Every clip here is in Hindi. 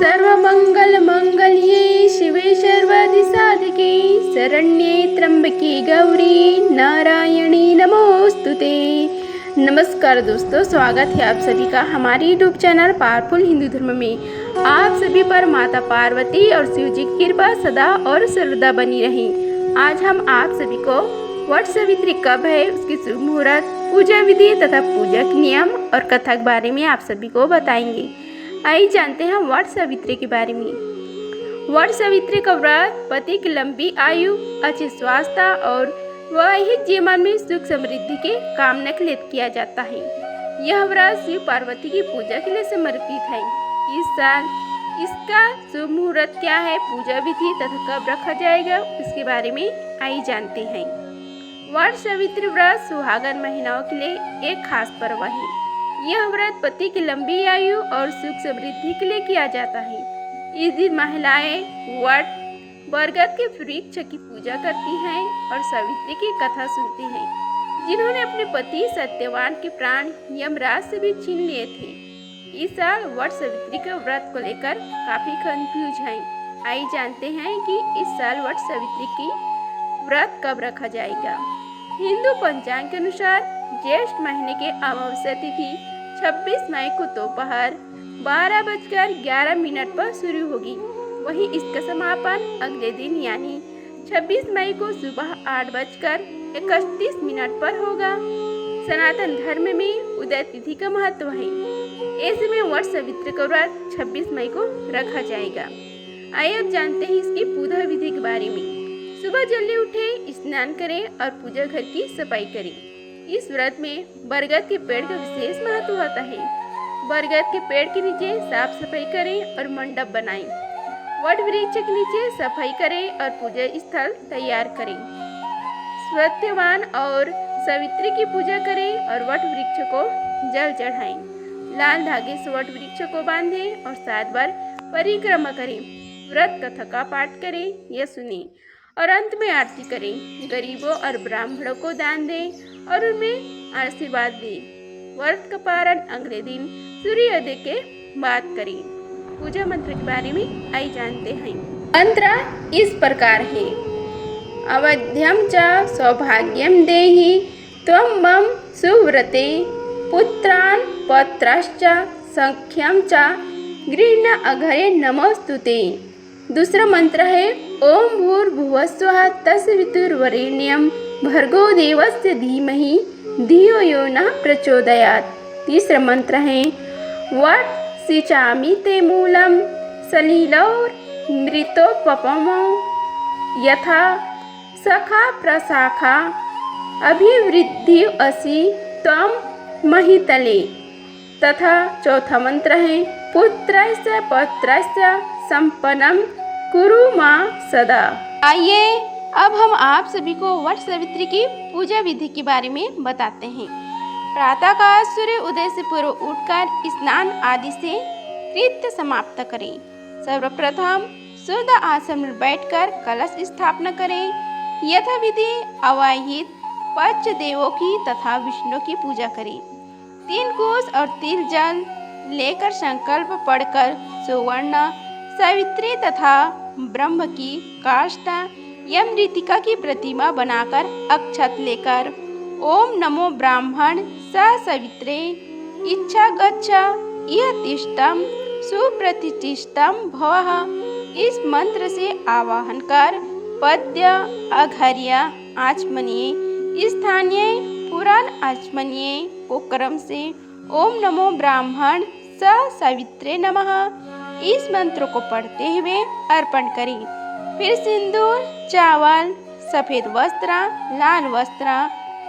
सर्वमंगलमांगल्ये शिवे सर्वादिसाधिके शरण्ये त्र्यंबके गौरी नारायणी नमोस्तुते। नमस्कार दोस्तों, स्वागत है आप सभी का हमारे यूट्यूब चैनल पावरफुल हिंदू धर्म में। आप सभी पर माता पार्वती और शिव जी की कृपा सदा और सर्वदा बनी रही। आज हम आप सभी को वट सावित्री कब है, उसकी शुभ मुहूर्त, पूजा विधि तथा पूजक नियम और कथा के बारे में आप सभी को बताएंगे। आइए जानते हैं वट सावित्री के बारे में। वट सावित्री का व्रत पति की लंबी आयु, अच्छे स्वास्थ्य और वैवाहिक जीवन में सुख समृद्धि के कामना के लिए किया जाता है। यह व्रत शिव पार्वती की पूजा के लिए समर्पित है। इस साल इसका शुभ मुहूर्त क्या है, पूजा विधि तथा कब रखा जाएगा, उसके बारे में आइए जानते हैं। वट सावित्री व्रत सुहागन महिलाओं के लिए एक खास पर्व है। यह व्रत पति की लंबी आयु और सुख समृद्धि के लिए किया जाता है। इस दिन महिलाएं वट बरगद के वृक्ष की पूजा करती हैं और सावित्री की कथा सुनती हैं, जिन्होंने अपने पति सत्यवान के प्राण यमराज से भी छीन लिए थे। इस साल वट सावित्री के व्रत को लेकर काफी कंफ्यूज हैं। आइए जानते हैं कि इस साल वट सावित्री की व्रत कब रखा जाएगा। हिंदू पंचांग के अनुसार ज्येष्ठ महीने के अमावस्या तिथि 26 मई को दोपहर 12:11 पर शुरू होगी। वहीं इसका समापन अगले दिन यानी 26 मई को सुबह 8:31 पर होगा। सनातन धर्म में उदय तिथि का महत्व है। ऐसे में वट सावित्री का व्रत 26 मई को रखा जाएगा। आइए अब जानते हैं इसकी पूजा विधि के बारे में। सुबह जल्दी उठे, स्नान करें और पूजा घर की सफाई करें। इस व्रत में बरगद के पेड़ का विशेष महत्व होता है। बरगद के पेड़ के नीचे साफ सफाई करें और मंडप बनाएं। वट वृक्ष के नीचे सफाई करें और पूजा स्थल तैयार करें। सत्यवान और सावित्री की पूजा करें और वट वृक्ष को जल चढ़ाएं। लाल धागे से वट वृक्ष को बांधें और 7 बार परिक्रमा करें। व्रत कथा का पाठ करें या सुनें और अंत में आरती करें। गरीबों और ब्राह्मणों को दान दें और उनमें आशीर्वाद दें। व्रत का पारण अगले दिन सूर्योदय के बाद करें। पूजा मंत्र के बारे में आइए जानते हैं। मंत्र इस प्रकार है। अवध्यम च सौभाग्यम देहि त्वं मम सुव्रते पुत्रान् पौत्राश्च सख्यम च गृह्ण अघरे नमोस्तुते। दूसरा मंत्र है ओम भूर्भुवस्वः तत्सवितुर्वरेण्यं भर्गो देवस्य धीमहि धियो यो नः प्रचोदयात्। तीसरा मंत्र है वट सिचामि ते मूलम सलिलोर्मृतोपमो यथा सखा प्रशाखा अभिवृद्धि असि त्वं महितले। तथा चौथा मंत्र है पुत्रस्य पौत्रस्य संपन्नं कुरु मां सदा। आइए अब हम आप सभी को वट सावित्री की पूजा विधि के बारे में बताते हैं। प्रातःकाल सूर्य उदय से पूर्व उठकर स्नान आदि से कृत्य समाप्त करें। सर्वप्रथम शुद्ध आसन में बैठकर कलश स्थापना करें। यथाविधि अवाहित पंच देवों की तथा विष्णु की पूजा करें। 3 कोस और तिल जल लेकर संकल्प पढ़कर सुवर्ण सावित्री तथा ब्रह्म की काष्ठा यमृतिका की प्रतिमा बनाकर अक्षत लेकर ओम नमो ब्राह्मण स सवित्रे इच्छा गच्छ इहतिष्ठं सुप्रतिष्ठितं भवः। इस मंत्र से आवाहन कर पद्य अघर्य आचमनीय स्थानीय पुराण आचमनीय को क्रम से ओम नमो ब्राह्मण स सवित्रे नमः इस मंत्र को पढ़ते हुए अर्पण करें। फिर सिंदूर, चावल, सफेद वस्त्र, लाल वस्त्र,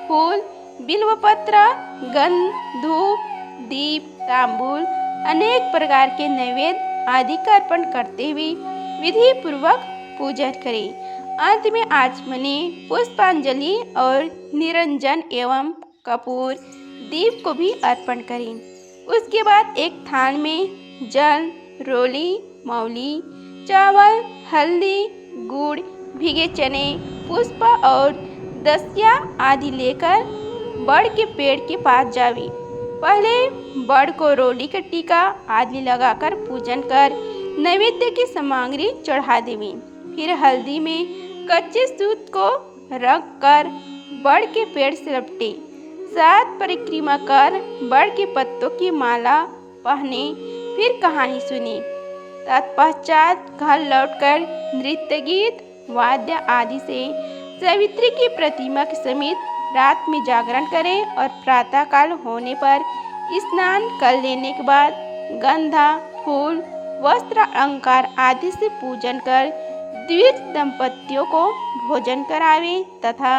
फूल, बिल्वपत्र, गंध, धूप, दीप, तांबूल, अनेक प्रकार के नैवेद्य आदि का अर्पण करते हुए विधि पूर्वक पूजा करें। अंत में आचमनी, पुष्पांजलि और निरंजन एवं कपूर दीप को भी अर्पण करें। उसके बाद एक थान में जल, रोली, मौली, चावल, हल्दी, गुड़, भीगे चने, पुष्प और दसिया आदि लेकर बड़ के पेड़ के पास जावे। पहले बड़ को रोली का टीका आदि लगाकर पूजन कर नैवेद्य की सामग्री चढ़ा देवी। फिर हल्दी में कच्चे सूत को रख कर बड़ के पेड़ से लपटे, 7 परिक्रमा कर बड़ के पत्तों की माला पहने, फिर कहानी सुनी। तत्पश्चात घर लौटकर नृत्य गीत वाद्य आदि से सावित्री की प्रतिमा के समीप रात में जागरण करें और प्रातःकाल होने पर स्नान कर लेने के बाद गंधा फूल वस्त्र अलंकार आदि से पूजन कर द्विज दंपतियों को भोजन करावे तथा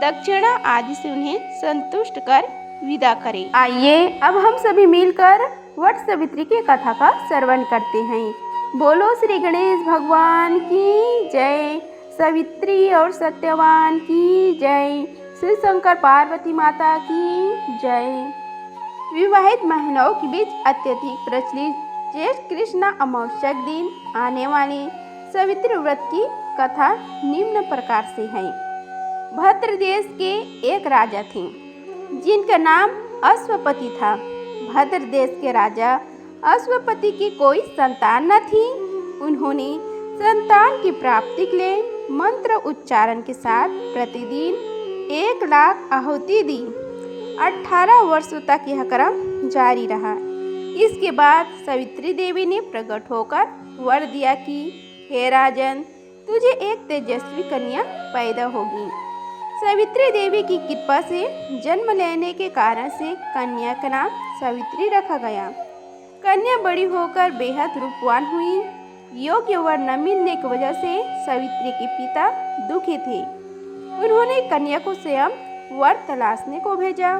दक्षिणा आदि से उन्हें संतुष्ट कर विदा करें। आइए अब हम सभी मिलकर वट सावित्री की कथा का श्रवण करते हैं। बोलो श्री गणेश भगवान की जय, सावित्री और सत्यवान की जय, श्री शंकर पार्वती माता की जय। विवाहित महिलाओं के बीच अत्यधिक प्रचलित ज्येष्ठ कृष्ण अमावस्या के दिन आने वाले सावित्री व्रत की कथा निम्न प्रकार से है। भद्र देश के एक राजा थे जिनका नाम अश्वपति था। भद्र देश के राजा अश्वपति की कोई संतान न थी। उन्होंने संतान की प्राप्ति के लिए मंत्र उच्चारण के साथ प्रतिदिन 1 लाख आहुति दी। 18 वर्षों तक यह क्रम जारी रहा। इसके बाद सावित्री देवी ने प्रकट होकर वर दिया कि हे राजन, तुझे एक तेजस्वी कन्या पैदा होगी। सावित्री देवी की कृपा से जन्म लेने के कारण से कन्या का नाम सावित्री रखा गया। कन्या बड़ी होकर बेहद रूपवान हुई। योग्य वर न मिलने की वजह से सावित्री के पिता दुखी थे। उन्होंने कन्या को स्वयं वर तलाशने को भेजा।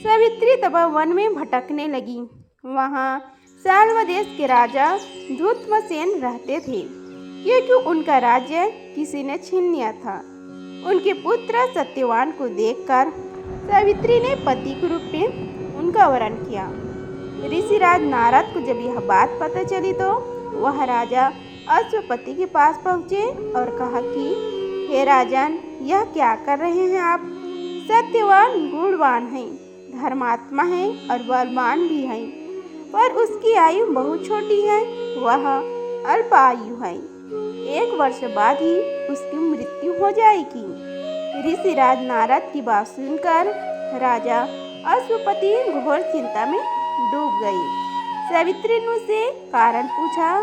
सावित्री तब वन में भटकने लगी। वहाँ साल्व देश के राजा धूतमसेन रहते थे, क्योंकि उनका राज्य किसी ने छीन लिया था। उनके पुत्र सत्यवान को देखकर सावित्री ने पति के रूप में उनका वरण किया। ऋषिराज नारद को जब यह बात पता चली तो वह राजा अश्वपति के पास पहुँचे और कहा कि हे राजन, यह क्या कर रहे हैं आप? सत्यवान गुणवान है, धर्मात्मा है और बलवान भी है, पर उसकी आयु बहुत छोटी है, वह अल्प आयु है। 1 वर्ष बाद ही उसकी मृत्यु हो जाएगी। ऋषिराज नारद की बात सुनकर राजा अश्वपति घोर चिंता में डूब गई। सावित्री ने उससे कारण पूछा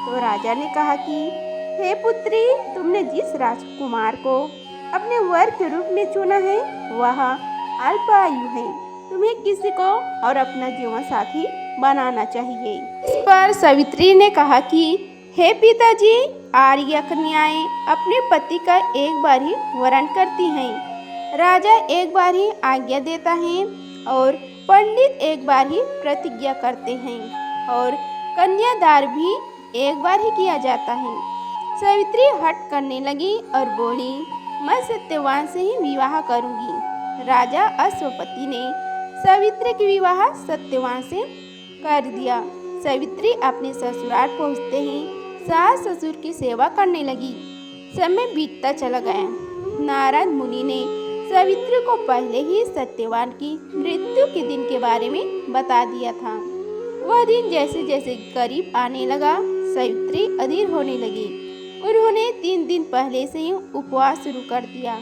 तो राजा ने कहा कि हे पुत्री, तुमने जिस राजकुमार को अपने वर के रूप में चुना है वह अल्प आयु है। तुम्हें किसी को और अपना जीवन साथी बनाना चाहिए। इस पर सावित्री ने कहा कि हे पिताजी, आर्य कन्याएं अपने पति का एक बार ही वरण करती हैं। राजा एक बार ही आज्ञा देता है और पंडित एक बार ही प्रतिज्ञा करते हैं और कन्यादान भी एक बार ही किया जाता है। सावित्री हट करने लगी और बोली, मैं सत्यवान से ही विवाह करूंगी। राजा अश्वपति ने सावित्री की विवाह सत्यवान से कर दिया। सावित्री अपने ससुराल पहुँचते ही सास ससुर की सेवा करने लगी। समय बीतता चला गया। नारद मुनि ने सावित्री को पहले ही सत्यवान की मृत्यु के दिन के बारे में बता दिया था। वह दिन जैसे जैसे करीब आने लगा, सावित्री अधीर होने लगी। उन्होंने 3 दिन पहले से ही उपवास शुरू कर दिया।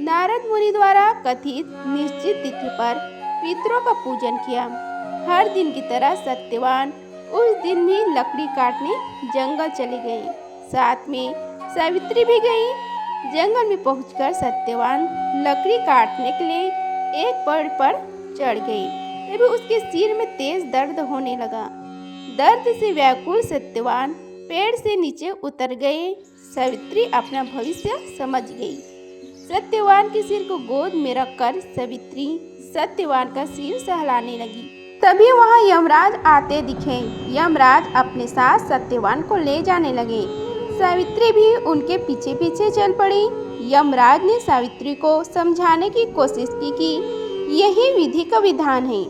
नारद मुनि द्वारा कथित निश्चित तिथि पर पितरों का पूजन किया। हर दिन की तरह सत्यवान उस दिन भी लकड़ी काटने जंगल चली गई। साथ में सावित्री भी गई। जंगल में पहुंचकर सत्यवान लकड़ी काटने के लिए एक पेड़ पर चढ़ गई। तभी उसके सिर में तेज दर्द होने लगा। दर्द से व्याकुल सत्यवान पेड़ से नीचे उतर गए। सावित्री अपना भविष्य समझ गई। सत्यवान के सिर को गोद में रखकर सावित्री सत्यवान का सिर सहलाने लगी। तभी वहाँ यमराज आते दिखे। यमराज अपने साथ सत्यवान को ले जाने लगे। सावित्री भी उनके पीछे पीछे चल पड़ी। यमराज ने सावित्री को समझाने की कोशिश की कि यही विधि का विधान है,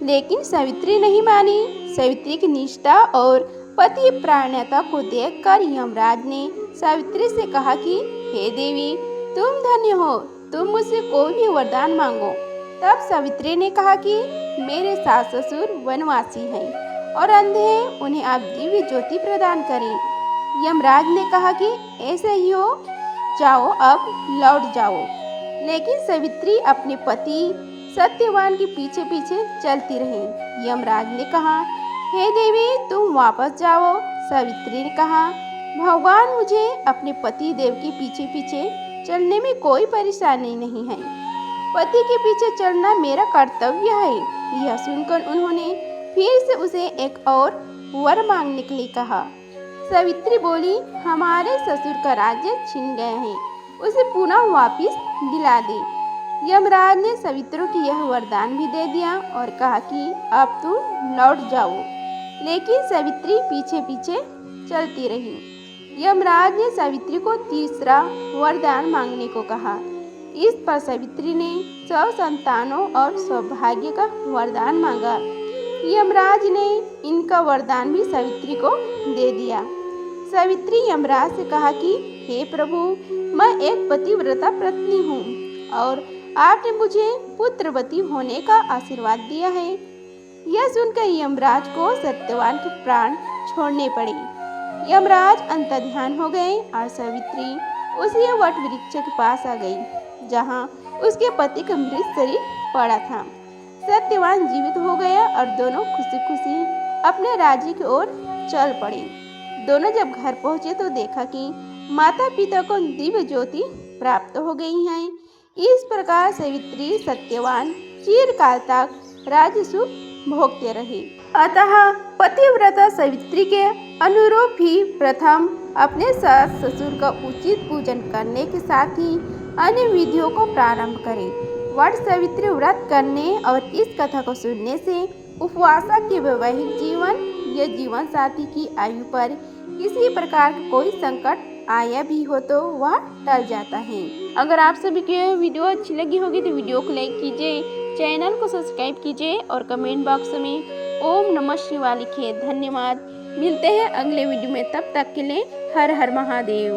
लेकिन सावित्री नहीं मानी। सावित्री की निष्ठा और पति प्राणता को देखकर यमराज ने सावित्री से कहा कि हे देवी, तुम धन्य हो, तुम मुझसे कोई भी वरदान मांगो। तब सावित्री ने कहा कि मेरे सास ससुर वनवासी हैं और अंधे हैं उन्हें आप दिव्य ज्योति प्रदान करें। यमराज ने कहा कि ऐसे ही हो, जाओ अब लौट जाओ। लेकिन सावित्री अपने पति सत्यवान के पीछे पीछे चलती रही। यमराज ने कहा, हे देवी तुम वापस जाओ। सावित्री ने कहा, भगवान मुझे अपने पति देव के पीछे पीछे चलने में कोई परेशानी नहीं है। पति के पीछे चलना मेरा कर्तव्य है। यह सुनकर उन्होंने फिर से उसे एक और वर मांगने के लिए कहा। सावित्री बोली, हमारे ससुर का राज्य छिन गया है, उसे पुनः वापस दिला दे। यमराज ने सावित्री को यह वरदान भी दे दिया और कहा कि अब तुम लौट जाओ। लेकिन सावित्री पीछे पीछे चलती रही। यमराज ने सावित्री को तीसरा वरदान मांगने को कहा। इस पर सावित्री ने 100 संतानों और सौभाग्य का वरदान मांगा। यमराज ने इनका वरदान भी सावित्री को दे दिया। सावित्री यमराज से कहा कि हे प्रभु, मैं एक पतिव्रता पत्नी हूँ और आपने मुझे पुत्रवती होने का आशीर्वाद दिया है। यह सुनकर यमराज को सत्यवान के प्राण छोड़ने पड़े। यमराज अंतर्ध्यान हो गए और सावित्री उसी वट वृक्ष के पास आ गई जहाँ उसके पति का मृत शरीर पड़ा था। सत्यवान जीवित हो गया और दोनों खुशी खुशी अपने राज्य की ओर चल पड़े। दोनों जब घर पहुंचे तो देखा कि माता पिता को दिव्य ज्योति प्राप्त हो गई है। इस प्रकार सावित्री सत्यवान चिरकाल तक राज्य सुख भोगते रहे। अतः पतिव्रता सावित्री के अनुरूप ही प्रथम अपने सास ससुर का उचित पूजन करने के साथ ही अन्य विधियों को प्रारंभ करें। वट सावित्री व्रत करने और इस कथा को सुनने से उपवासा के वैवाहिक जीवन या जीवन साथी की आयु पर किसी प्रकार का कोई संकट आया भी हो तो वह टल जाता है। अगर आप सभी को यह वीडियो अच्छी लगी होगी तो वीडियो को लाइक कीजिए, चैनल को सब्सक्राइब कीजिए और कमेंट बॉक्स में ओम नमः शिवाय लिखिए। धन्यवाद। मिलते हैं अगले वीडियो में, तब तक के लिए हर हर महादेव।